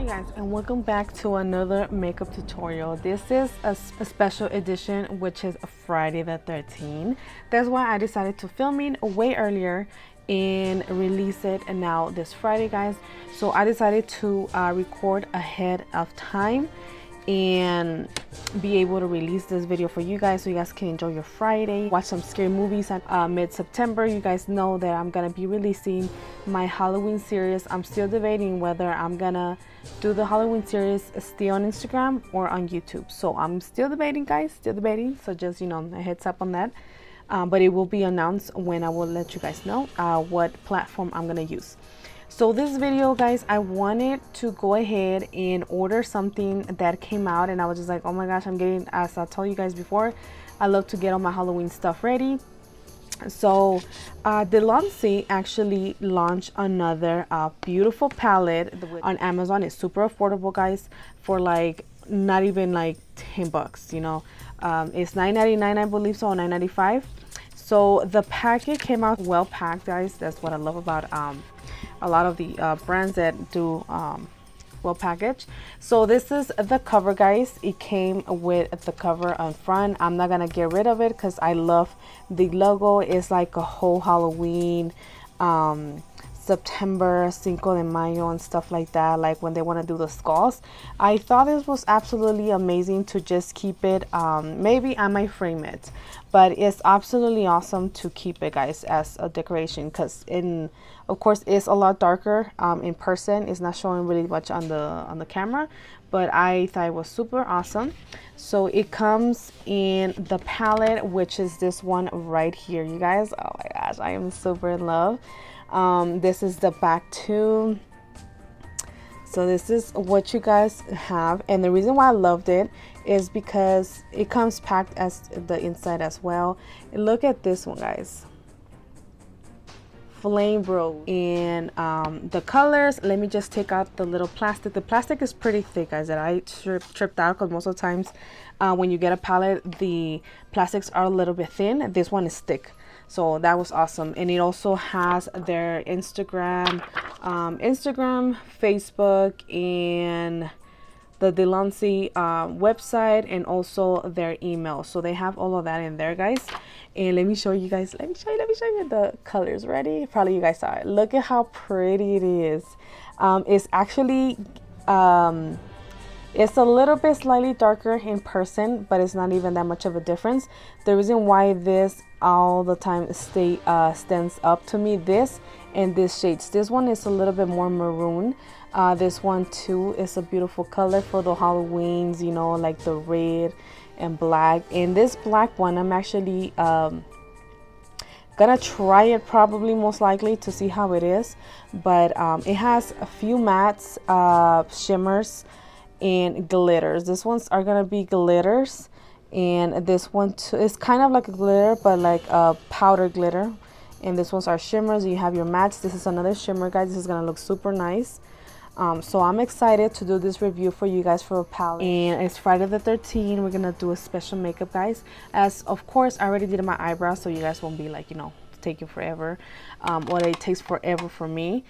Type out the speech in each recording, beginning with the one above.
Guys, and welcome back to another makeup tutorial. This is a special edition, which is Friday the 13th. That's why I decided to film it way earlier and release it now this Friday, guys. So I decided to record ahead of time and be able to release this video for you guys so you guys can enjoy your Friday, watch some scary movies. Mid-September, you guys know that I'm gonna be releasing my Halloween series. I'm still debating whether I'm gonna do the Halloween series still on Instagram or on YouTube. So I'm still debating, guys, still debating. So just, you know, a heads up on that. But it will be announced when I will let you guys know what platform I'm gonna use. So this video, guys, I wanted to go ahead and order something that came out, and I was just like, oh my gosh, I'm getting, as I told you guys before, I love to get all my Halloween stuff ready. So Glittz actually launched another beautiful palette on Amazon. It's super affordable, guys, for like not even like 10 bucks, you know. It's $9.99, I believe, so $9.95. So the packet came out well packed, guys. That's what I love about a lot of the brands that do well packaged. So this is the cover, guys. It came with the cover on front. I'm not gonna get rid of it because I love the logo. It's like a whole Halloween, September, Cinco de Mayo and stuff like that, like when they want to do the skulls. I thought this was absolutely amazing to just keep it. Maybe I might frame it, but it's absolutely awesome to keep it, guys, as a decoration, because of course it's a lot darker in person. It's not showing really much on the camera, but I thought it was super awesome. So it comes in the palette, which is this one right here, you guys. Oh my gosh, I am super in love. This is the back too. So this is what you guys have, and the reason why I loved it is because it comes packed as the inside as well. And look at this one, guys. Flame rose. And the colors, let me just take out the little plastic. The plastic is pretty thick, guys, that I tripped out, because most of the times when you get a palette, the plastics are a little bit thin. This one is thick. So that was awesome. And it also has their Instagram, Facebook, and the Glittz website, and also their email. So they have all of that in there, guys. And let me show you guys, let me show you the colors. Ready? Probably you guys saw it. Look at how pretty it is. It's actually it's a little bit slightly darker in person, but it's not even that much of a difference. The reason why this all the time stands up to me, this and this shades. This one is a little bit more maroon. This one too is a beautiful color for the Halloweens, you know, like the red and black. And this black one, I'm actually gonna try it, probably most likely, to see how it is. But it has a few mattes, shimmers, and glitters. These ones are gonna be glitters, and this one too is kind of like a glitter, but like a powder glitter. And this ones are shimmers. You have your mattes. This is another shimmer, guys. This is gonna look super nice. So I'm excited to do this review for you guys for a palette. And it's Friday the 13th. We're gonna do a special makeup, guys. As of course I already did my eyebrows, so you guys won't be like, you know, taking forever. Or it takes forever for me.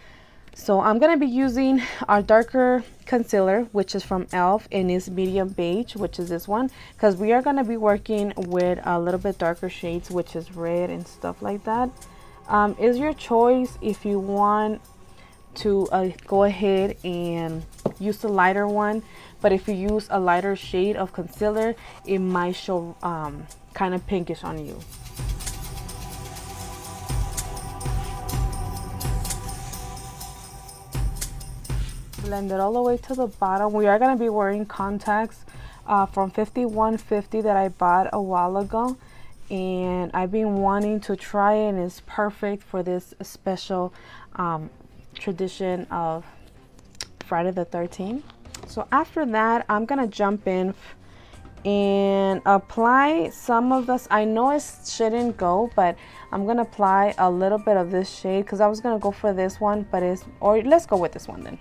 So I'm gonna be using our darker concealer, which is from e.l.f. and is medium beige, which is this one, because we are gonna be working with a little bit darker shades, which is red and stuff like that. Is your choice if you want to go ahead and use the lighter one, but if you use a lighter shade of concealer, it might show kind of pinkish on you. Blend it all the way to the bottom. We are going to be wearing contacts from 5150 that I bought a while ago, and I've been wanting to try it, and it's perfect for this special tradition of Friday the 13th. So after that, I'm gonna jump in and apply some of this. I know it shouldn't go, but I'm gonna apply a little bit of this shade, because I was gonna go for this one, but let's go with this one then.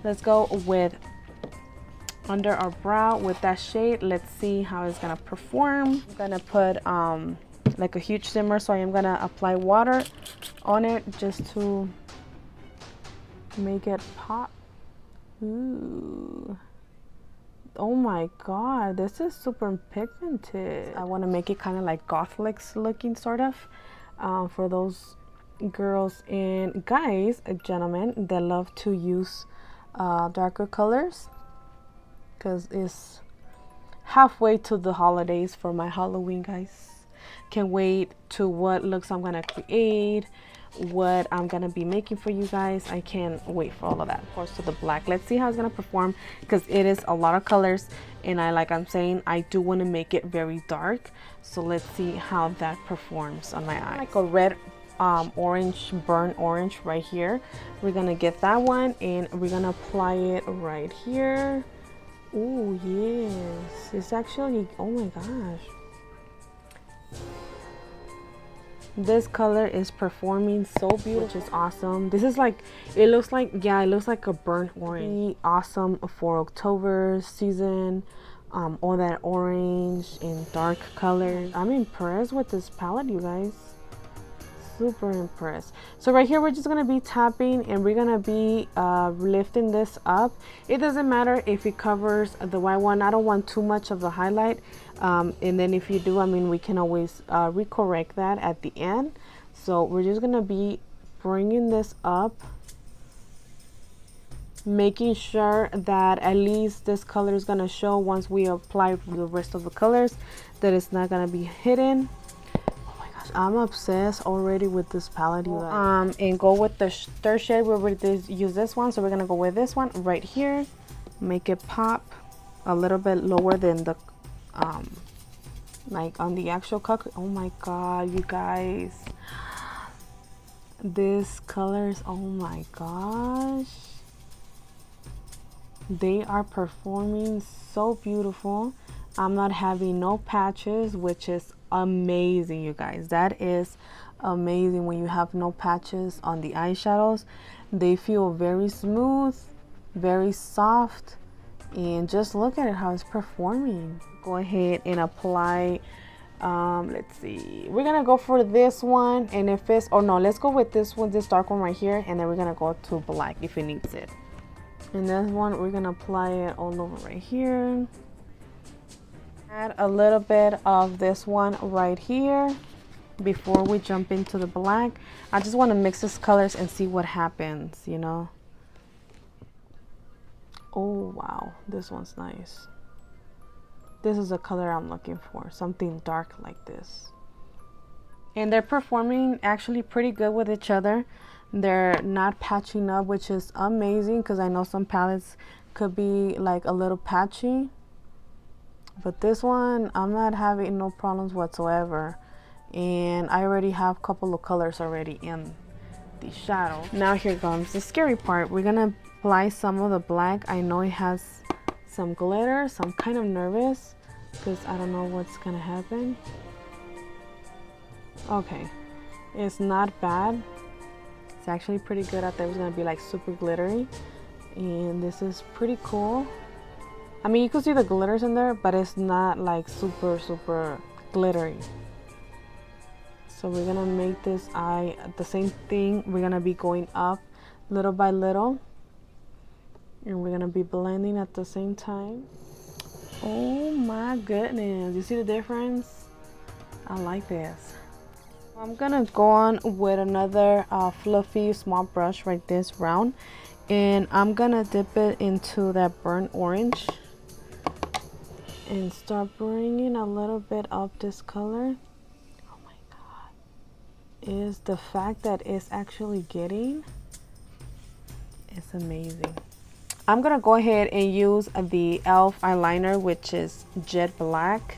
Let's go with under our brow with that shade. Let's see how it's gonna perform. I'm gonna put like a huge shimmer, so I am gonna apply water on it just to make it pop. Ooh. Oh my god, this is super pigmented. I want to make it kind of like gothic looking, sort of, for those girls and guys, gentlemen, that love to use darker colors, because it's halfway to the holidays for my Halloween, guys. Can't wait to what looks I'm gonna create, what I'm gonna be making for you guys. I can't wait for all of that. Of course, to the black, let's see how it's gonna perform, because it is a lot of colors, and I'm saying, I do want to make it very dark. So let's see how that performs on my eye. Like a red orange, burnt orange right here. We're gonna get that one, and we're gonna apply it right here. Oh yes, it's actually, oh my gosh, this color is performing so beautiful, which is awesome. This is like, it looks like, yeah, it looks like a burnt orange. Awesome for October season. All that orange and dark colors. I'm impressed with this palette, you guys. Super impressed. So right here, we're just gonna be tapping, and we're gonna be lifting this up. It doesn't matter if it covers the white one. I don't want too much of the highlight, and then if you do, I mean, we can always recorrect that at the end. So we're just gonna be bringing this up, making sure that at least this color is gonna show once we apply the rest of the colors, that it's not gonna be hidden. I'm obsessed already with this palette, you guys. And go with the third shade. We're going to use this one, so we're gonna go with this one right here. Make it pop a little bit lower than the like on the actual color. Oh my god, you guys, this colors, oh my gosh, they are performing so beautiful. I'm not having no patches, which is amazing, you guys. That is amazing when you have no patches on the eyeshadows. They feel very smooth, very soft, and just look at it, how it's performing. Go ahead and apply, let's see, we're gonna go for this one, and if it's, oh no, let's go with this one, this dark one right here, and then we're gonna go to black if it needs it. And this one, we're gonna apply it all over right here. Add a little bit of this one right here before we jump into the black. I just want to mix these colors and see what happens, you know. Oh wow, this one's nice. This is the color I'm looking for, something dark like this. And they're performing actually pretty good with each other. They're not patching up, which is amazing, because I know some palettes could be like a little patchy. But this one, I'm not having no problems whatsoever. And I already have a couple of colors already in the shadow. Now here comes the scary part. We're gonna apply some of the black. I know it has some glitter, so I'm kind of nervous because I don't know what's gonna happen. Okay, it's not bad. It's actually pretty good. I thought it was gonna be like super glittery. And this is pretty cool. I mean, you can see the glitters in there, but it's not like super glittery. So we're gonna make this eye the same thing. We're gonna be going up little by little, and we're gonna be blending at the same time. Oh my goodness, you see the difference? I like this. I'm gonna go on with another fluffy small brush like this, round, and I'm gonna dip it into that burnt orange and start bringing a little bit of this color. Oh my god, is the fact that it's actually getting, it's amazing. I'm gonna go ahead and use the e.l.f. eyeliner, which is jet black,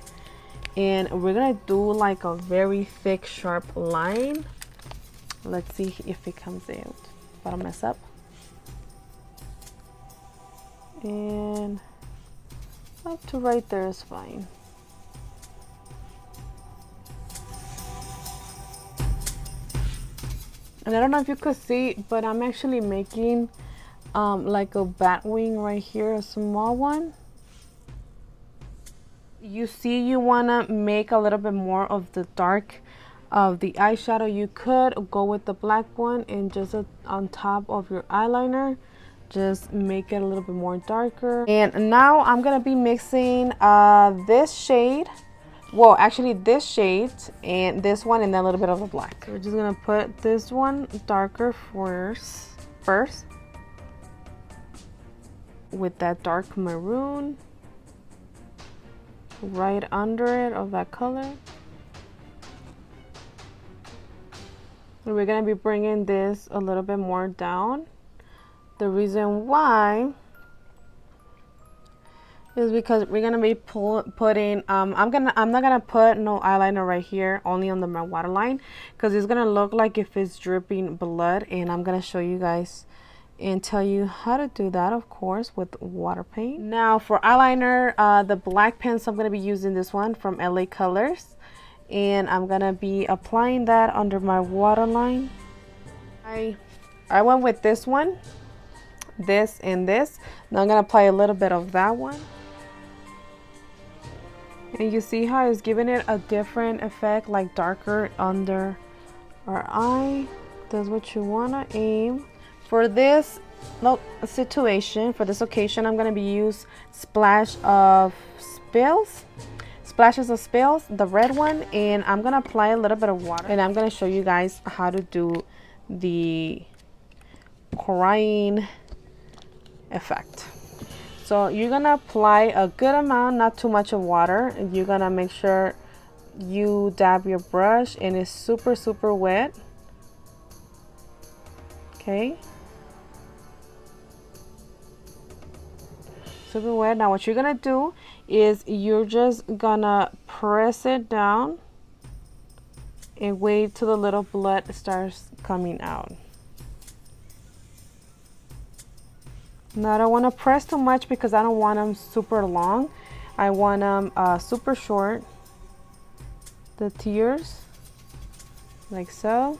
and we're gonna do like a very thick sharp line. Let's see if it comes out. If I don't mess up. And up to right there is fine. And I don't know if you could see, but I'm actually making like a bat wing right here, a small one. You see, you want to make a little bit more of the dark of the eyeshadow. You could go with the black one and just on top of your eyeliner, just make it a little bit more darker. And now I'm gonna be mixing this shade, well actually this shade and this one, and then a little bit of the black. So we're just gonna put this one darker first with that dark maroon right under it of that color. And we're going to be bringing this a little bit more down. The reason why is because we're going to be putting I'm not going to put no eyeliner right here, only on my waterline, because it's going to look like if it's dripping blood, and I'm going to show you guys and tell you how to do that, of course, with water paint. Now for eyeliner, the black pens, I'm going to be using this one from LA Colors, and I'm going to be applying that under my waterline. I went with this one, this and this. Now I'm going to apply a little bit of that one. And you see how it's giving it a different effect, like darker under our eye. That's what you want to aim. For this situation, for this occasion, I'm going to be use splashes of spills, the red one, and I'm going to apply a little bit of water, and I'm going to show you guys how to do the crying effect. So you're going to apply a good amount, not too much of water, and you're going to make sure you dab your brush and it's super wet. Okay. Super wet. Now what you're gonna do is you're just gonna press it down and wait till the little blood starts coming out. Now I don't want to press too much because I don't want them super long. I want them super short. The tears, like so.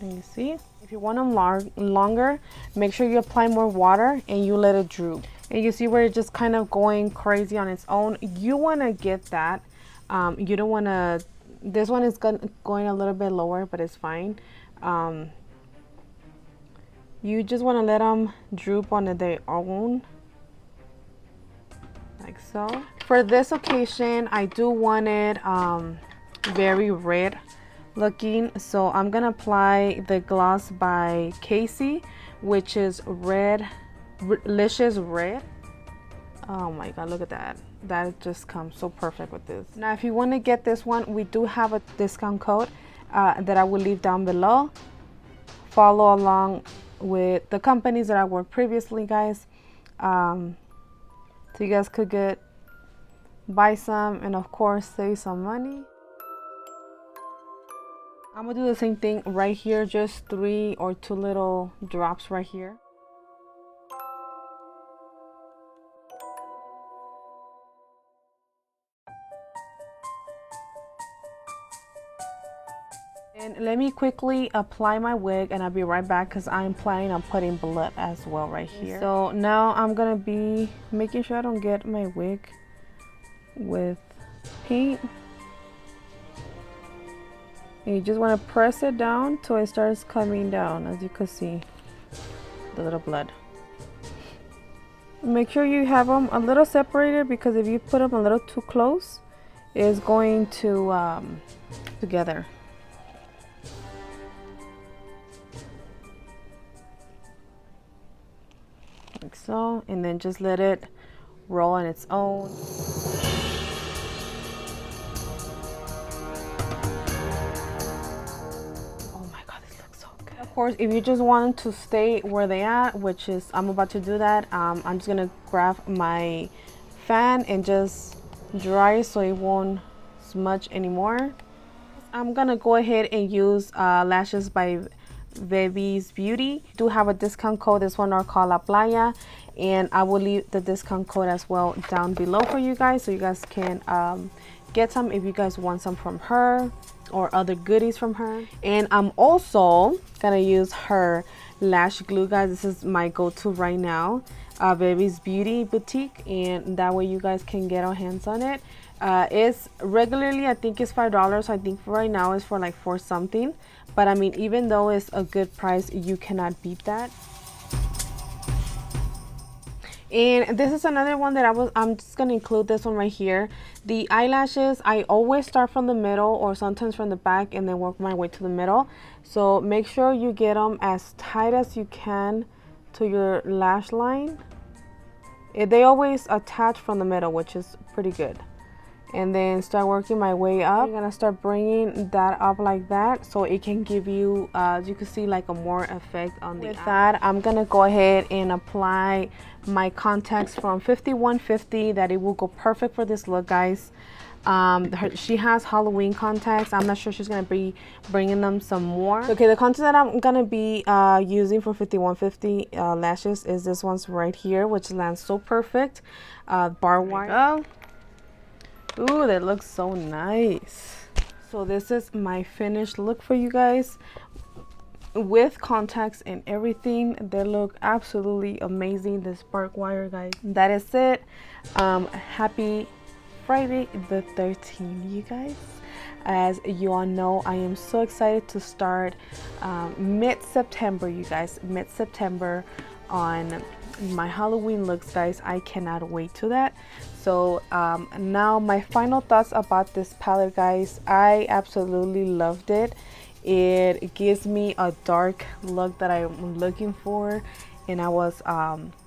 And you see, if you want them longer, make sure you apply more water and you let it droop. And you see where it's just kind of going crazy on its own. You want to get that. You don't want to. This one is going a little bit lower, but it's fine. You just want to let them droop on their own, like so. For this occasion, I do want it very red looking, so I'm gonna apply the gloss by Casey, which is Licious Red. Oh my god, look at that. That just comes so perfect with this. Now if you want to get this one, we do have a discount code that I will leave down below. Follow along with the companies that I worked previously, guys, so you guys could buy some and of course save some money. I'm gonna do the same thing right here, just 3 or 2 little drops right here. And let me quickly apply my wig and I'll be right back because I'm planning on putting blood as well right here. So now I'm gonna be making sure I don't get my wig with paint. And you just want to press it down till it starts coming down, as you can see, the little blood. Make sure you have them a little separated, because if you put them a little too close, it's going to together. Like so, and then just let it roll on its own. Of course, if you just want to stay where they are, which is I'm about to do that, I'm just gonna grab my fan and just dry it so it won't smudge anymore. I'm gonna go ahead and use lashes by Vevvy's Beauty. I do have a discount code. This one are called La Playa, and I will leave the discount code as well down below for you guys, so you guys can get some if you guys want some from her or other goodies from her. And I'm also gonna use her lash glue, guys. This is my go-to right now, Vevvy's Beauty Boutique, and that way you guys can get our hands on it. It's regularly, I think it's $5. I think for right now it's for like 4 something, but I mean, even though it's a good price, you cannot beat that. And this is another one that I'm just gonna include this one right here. The eyelashes, I always start from the middle or sometimes from the back and then work my way to the middle. So make sure you get them as tight as you can to your lash line. They always attach from the middle, which is pretty good. And then start working my way up. I'm gonna start bringing that up like that so it can give you, you can see, like a more effect on the eye. With that, I'm gonna go ahead and apply my contacts from 5150. That it will go perfect for this look, guys. She has Halloween contacts. I'm not sure she's gonna be bringing them some more. Okay, the contact that I'm gonna be using for 5150 lashes is this one's right here, which lands so perfect. Bar wire. Ooh, that looks so nice. So this is my finished look for you guys with contacts and everything. They look absolutely amazing. This spark wire, guys. That is it. Happy Friday the 13th, you guys. As you all know, I am so excited to start mid-September, you guys. Mid-September on my Halloween looks, guys. I cannot wait to that. So now my final thoughts about this palette, guys. I absolutely loved it. It gives me a dark look that I'm looking for, and I was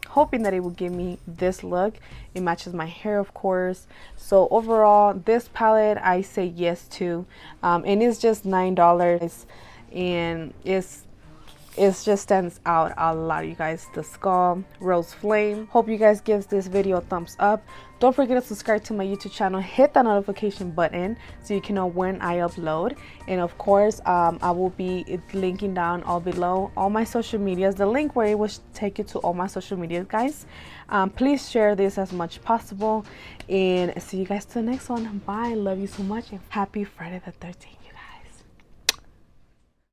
hoping that it would give me this look. It matches my hair, of course. So overall, this palette I say yes to, and it's just $9, and it just stands out a lot, you guys. The Skull Rose Flame. Hope you guys give this video a thumbs up. Don't forget to subscribe to my YouTube channel. Hit that notification button so you can know when I upload. And of course, I will be linking down all below all my social medias. The link where it will take you to all my social medias, guys. Please share this as much as possible. And see you guys to the next one. Bye. Love you so much. And happy Friday the 13th.